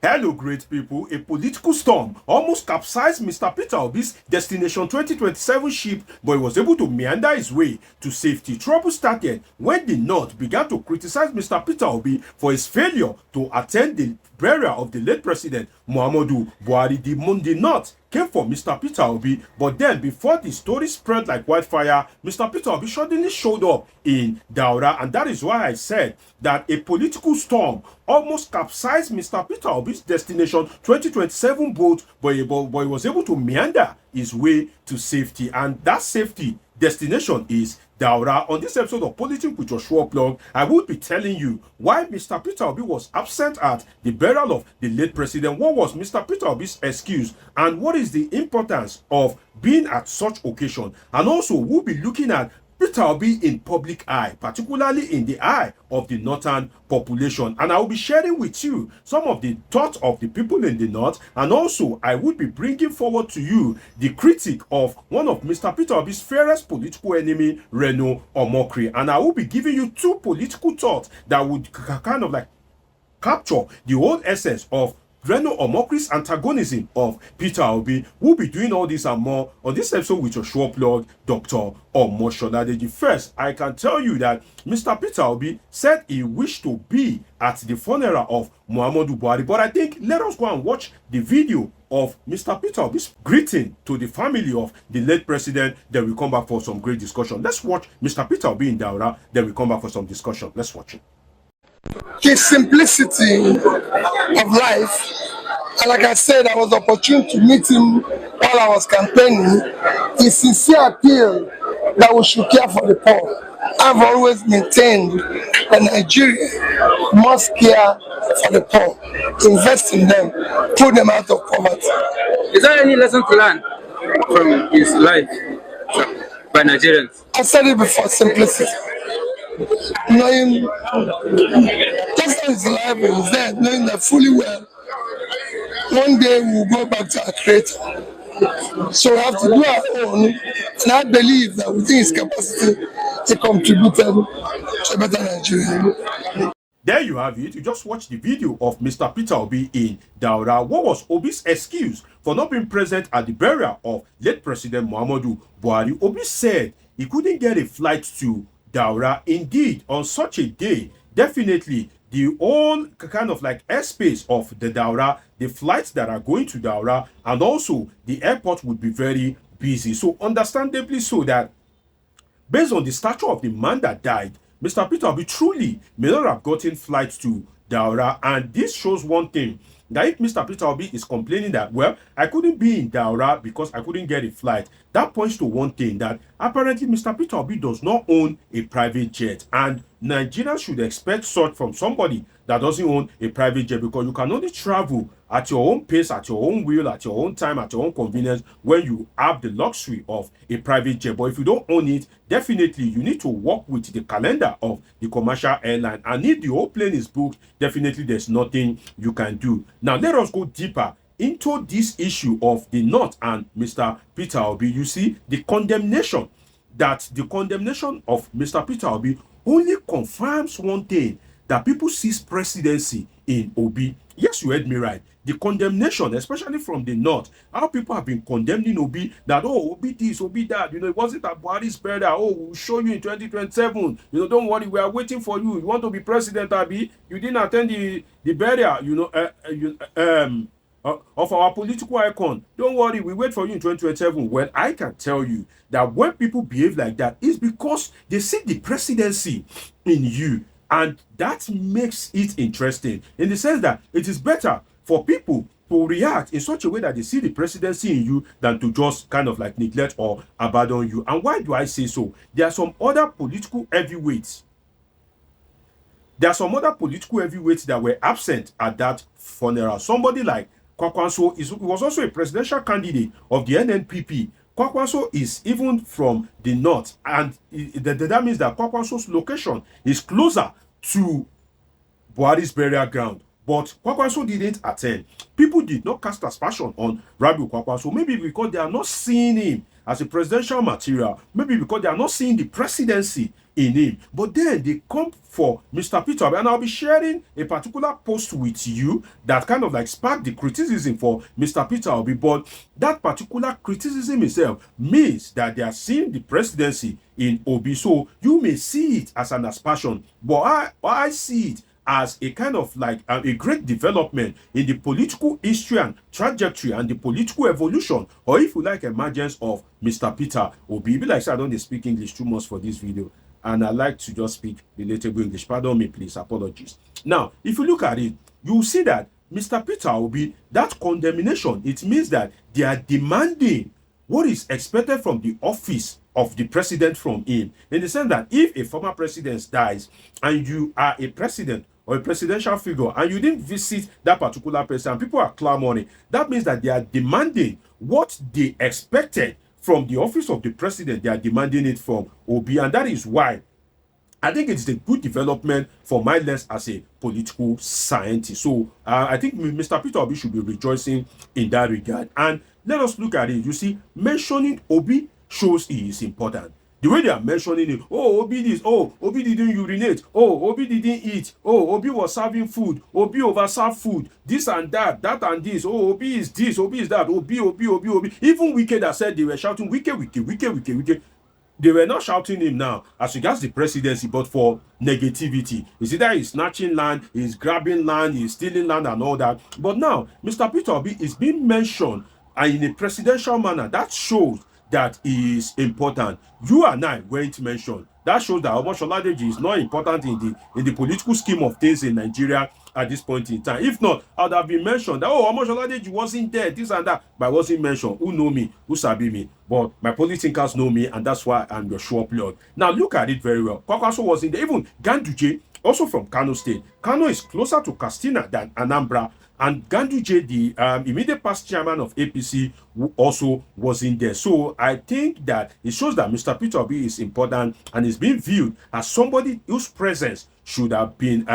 Hello, great people. A political storm almost capsized Mr. Peter Obi's Destination 2027 ship, but he was able to meander his way to safety. Trouble started when the North began to criticize Mr. Peter Obi for his failure to attend the burial of the late President Muhammadu Buhari. The North came for Mr. Peter Obi, but then before the story spread like wildfire, Mr. Peter Obi suddenly showed up in Daura, and that is why I said that a political storm almost capsized Mr. Peter Obi's Destination 2027 boat, but he was able to meander his way to safety, and that safety destination is Daura. On this episode of Politics with Joshua Plug, I will be telling you why Mr. Peter Obi was absent at the burial of the late president. What was Mr. Peter Obi's excuse, and what is the importance of being at such occasion? And also, we'll be looking at Peter Obi in public eye, particularly in the eye of the northern population. And I will be sharing with you some of the thoughts of the people in the north, and also I will be bringing forward to you the critique of one of Mr. Peter Obi's fairest political enemy, Reno Omokri. And I will be giving you two political thoughts that would kind of like capture the whole essence of Reno Omokri's antagonism of Peter Obi. We'll be doing all this and more on this episode with your show plug, Dr. Omoshodadeji. First, I can tell you that Mr. Peter Obi said he wished to be at the funeral of Muhammadu Buhari, but I think let us go and watch the video of Mr. Peter Obi's greeting to the family of the late president. Then we come back for some great discussion. Let's watch Mr. Peter Obi in Daura, then we come back for some discussion. Let's watch it. The simplicity of life, and like I said, I was opportune to meet him while I was campaigning. His sincere appeal that we should care for the poor. I've always maintained that Nigeria must care for the poor, invest in them, put them out of poverty. Is there any lesson to learn from his life by Nigerians? I said it before, simplicity. Knowing just as his life is there, knowing that fully well, one day we'll go back to our creator. So we have to do our own, and I believe that within his capacity, he contributed to a better Nigeria. There you have it. You just watched the video of Mr. Peter Obi in Daura. What was Obi's excuse for not being present at the burial of late President Muhammadu Buhari? Obi said he couldn't get a flight to Daura. Indeed, on such a day, definitely the whole kind of like airspace of the Daura, the flights that are going to Daura, and also the airport would be very busy. So understandably so that based on the stature of the man that died, Mr. Peter Obi truly may not have gotten flights to Daura. And this shows one thing, that if Mr. Peter Obi is complaining that, well, I couldn't be in Daura because I couldn't get a flight, that points to one thing, that apparently Mr. Peter Obi does not own a private jet. And Nigerians should expect such from somebody that doesn't own a private jet, because you can only travel at your own pace, at your own will, at your own time, at your own convenience when you have the luxury of a private jet. But if you don't own it, definitely you need to work with the calendar of the commercial airline. And if the whole plane is booked, definitely there's nothing you can do. Now, let us go deeper into this issue of the North and Mr. Peter Obi. You see, the condemnation of Mr. Peter Obi only confirms one thing, that people seize presidency in Obi. Yes, you heard me right. The condemnation, especially from the North, how people have been condemning Obi, that, oh, Obi this, Obi that, it wasn't at Buhari's burial, oh, we'll show you in 2027, don't worry, we are waiting for you. You want to be president, Abi? You didn't attend the burial, of our political icon. Don't worry, we wait for you in 2027. Well, I can tell you that when people behave like that, it's because they see the presidency in you. And that makes it interesting in the sense that it is better for people to react in such a way that they see the presidency in you than to just kind of like neglect or abandon you. And why do I say so? There are some other political heavyweights. That were absent at that funeral. Somebody like Kwakwanso was also a presidential candidate of the NNPP. Kwakwanso is even from the north, and that means that Kwakwanso's location is closer to Buhari's burial ground. But Kwakwanso didn't attend. People did not cast aspersion on Rabiu Kwakwanso, maybe because they are not seeing him as a presidential material, maybe because they are not seeing the presidency in him. But then they come for Mr. Peter Obi, and I'll be sharing a particular post with you that kind of like sparked the criticism for Mr. Peter Obi. But that particular criticism itself means that they are seeing the presidency in Obi. So you may see it as an aspersion, but I see it as a kind of like a great development in the political history and trajectory and the political evolution, or if you like, emergence of Mr. Peter Obi. Be like, I don't speak English too much for this video, and I like to just speak relatable English. Pardon me, please. Apologies. Now, if you look at it, you see that Mr. Peter Obi, that condemnation, it means that they are demanding what is expected from the office of the president from him, in the sense that if a former president dies and you are a president or a presidential figure and you didn't visit that particular person, people are clamoring, that means that they are demanding what they expected from the office of the president. They are demanding it from Obi, and that is why I think it's a good development for my lens as a political scientist. So I think Mr. Peter Obi should be rejoicing in that regard. And let us look at it. You see, mentioning Obi shows he is important. The way they are mentioning it, oh, Obi this, oh, Obi didn't urinate, oh, Obi didn't eat, oh, Obi was serving food, Obi overserved food, this and that, that and this, oh, Obi is this, Obi is that, Obi, Obi, Obi, Obi. Even Wike that said they were shouting, Wike, Wike, Wike, Wike, Wike. They were not shouting him now as regards the presidency, but for negativity. It's either he's snatching land, he's grabbing land, he's stealing land and all that. But now, Mr. Peter Obi is being mentioned in a presidential manner. That shows that he is important. You and I weren't mentioned. That shows that Omosoladeji is not important in the political scheme of things in Nigeria at this point in time. If not, I would have been mentioned that, oh, Omosoladeji wasn't there, this and that, but I wasn't mentioned. Who know me? Who sabi me? But my politicians know me, and that's why I'm your sure plug. Now look at it very well. Kwakwaso was in there. Even Ganduje, also from Kano State. Kano is closer to Katsina than Anambra. And Ganduje, the immediate past chairman of APC, also was in there. So I think that it shows that Mr. Peter Obi is important and is being viewed as somebody whose presence should have been,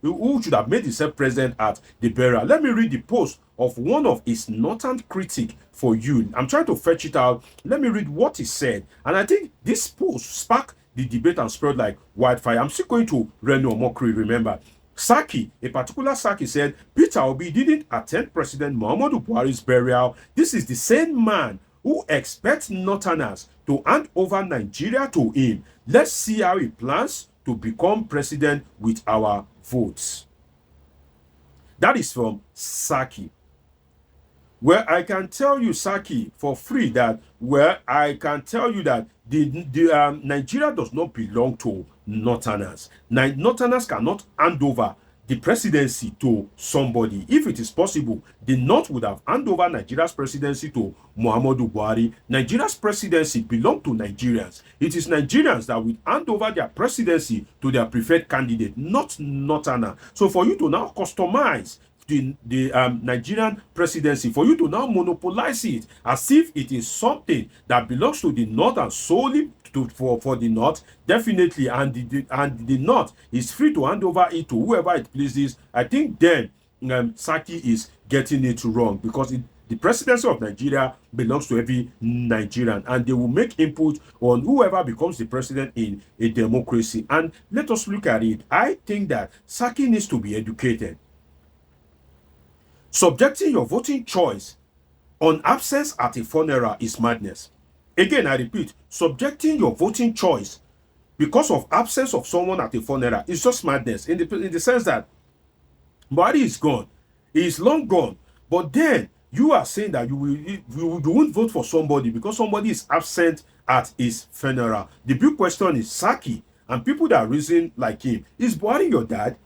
who should have made himself present at the burial. Let me read the post of one of his northern critic for you. I'm trying to fetch it out. Let me read what he said. And I think this post sparked the debate and spread like wildfire. I'm still going to Reno Mokri, remember. Saki, a particular Saki, said Peter Obi didn't attend President Muhammadu Buhari's burial. This is the same man who expects Northerners to hand over Nigeria to him. Let's see how he plans to become president with our votes. That is from Saki. Well, I can tell you, Saki, for free that, well, I can tell you that Nigeria does not belong to Northerners. Northerners cannot hand over the presidency to somebody. If it is possible, the North would have handed over Nigeria's presidency to Muhammadu Buhari. Nigeria's presidency belongs to Nigerians. It is Nigerians that will hand over their presidency to their preferred candidate, not Northerner. So for you to now customize the Nigerian presidency, for you to now monopolize it as if it is something that belongs to the North and solely for the North, definitely, and the North is free to hand over it to whoever it pleases, I think then Saki is getting it wrong, because the presidency of Nigeria belongs to every Nigerian, and they will make input on whoever becomes the president in a democracy. And let us look at it. I think that Saki needs to be educated. Subjecting your voting choice on absence at a funeral is madness. Again, I repeat, subjecting your voting choice because of absence of someone at a funeral is just madness, in the sense that Buhari is gone. He is long gone. But then you are saying that you won't vote for somebody because somebody is absent at his funeral. The big question is, Saki and people that reason like him, is Buhari your dad?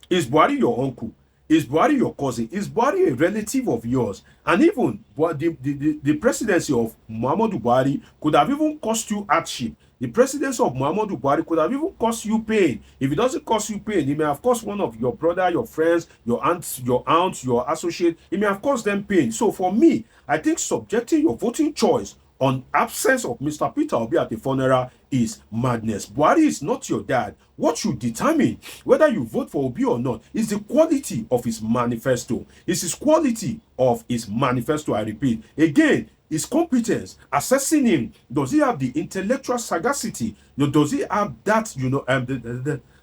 Is Buhari your uncle? Is Buhari your cousin? Is Buhari a relative of yours? And even the presidency of Muhammadu Buhari could have even cost you hardship. The presidency of Muhammadu Buhari could have even cost you pain. If it doesn't cost you pain, it may have cost one of your brother, your friends, your aunts, your associate. It may have cost them pain. So for me, I think subjecting your voting choice on absence of Mr. Peter Obi at the funeral is madness. Buhari is not your dad. What should determine whether you vote for Obi or not is the quality of his manifesto. It's his quality of his manifesto, I repeat. Again, his competence, assessing him. Does he have the intellectual sagacity? Does he have that,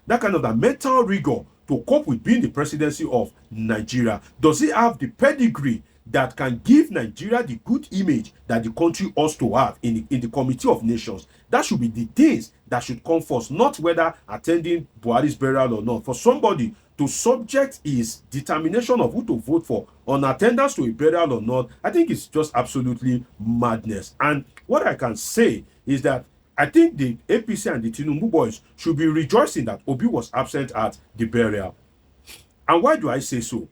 that kind of that mental rigor to cope with being the presidency of Nigeria? Does he have the pedigree that can give Nigeria the good image that the country ought to have in the Committee of Nations? That should be the things that should come first, not whether attending Buhari's burial or not. For somebody to subject his determination of who to vote for on attendance to a burial or not, I think it's just absolutely madness. And what I can say is that I think the APC and the Tinubu boys should be rejoicing that Obi was absent at the burial. And why do I say so?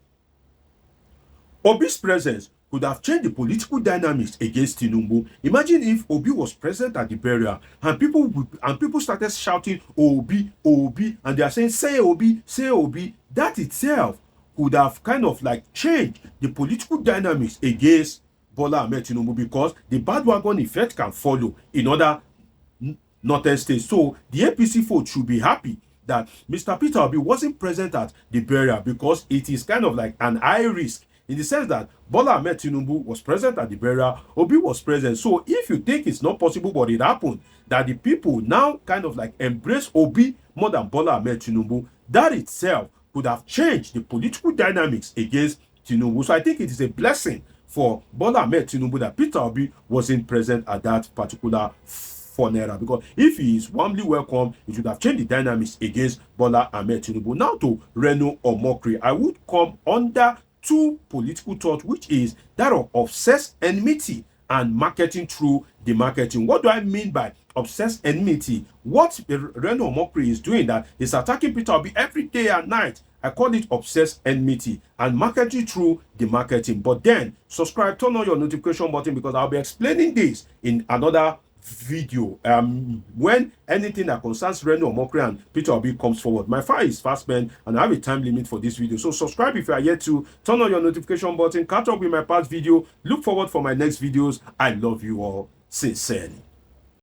Obi's presence could have changed the political dynamics against Tinubu. Imagine if Obi was present at the burial and people started shouting Obi, Obi, and they are saying say Obi, say Obi. That itself could have kind of like changed the political dynamics against Bola Ahmed Tinubu, because the bandwagon effect can follow in other northern states. So the APC vote should be happy that Mr. Peter Obi wasn't present at the burial, because it is kind of like an high risk, in the sense that Bola Ahmed Tinubu was present at the burial, Obi was present. So if you think it's not possible, but it happened, that the people now kind of like embrace Obi more than Bola Ahmed Tinubu, that itself could have changed the political dynamics against Tinubu. So I think it is a blessing for Bola Ahmed Tinubu that Peter Obi wasn't present at that particular funeral, because if he is warmly welcome, it would have changed the dynamics against Bola Ahmed Tinubu. Now to Reno Omokri, I would come under two political thoughts, which is that of obsessed enmity and marketing through the marketing. What do I mean by obsessed enmity? What Reno Omokri is doing, that is attacking Peter Obi every day and night. I call it obsessed enmity and marketing through the marketing. But then subscribe, turn on your notification button, because I'll be explaining this in another video when anything that concerns Reno Omokri and Peter Obi comes forward. My file is fast spent and I have a time limit for this video, so subscribe if you are yet to, turn on your notification button, catch up with my past video, look forward for my next videos. I love you all sincerely.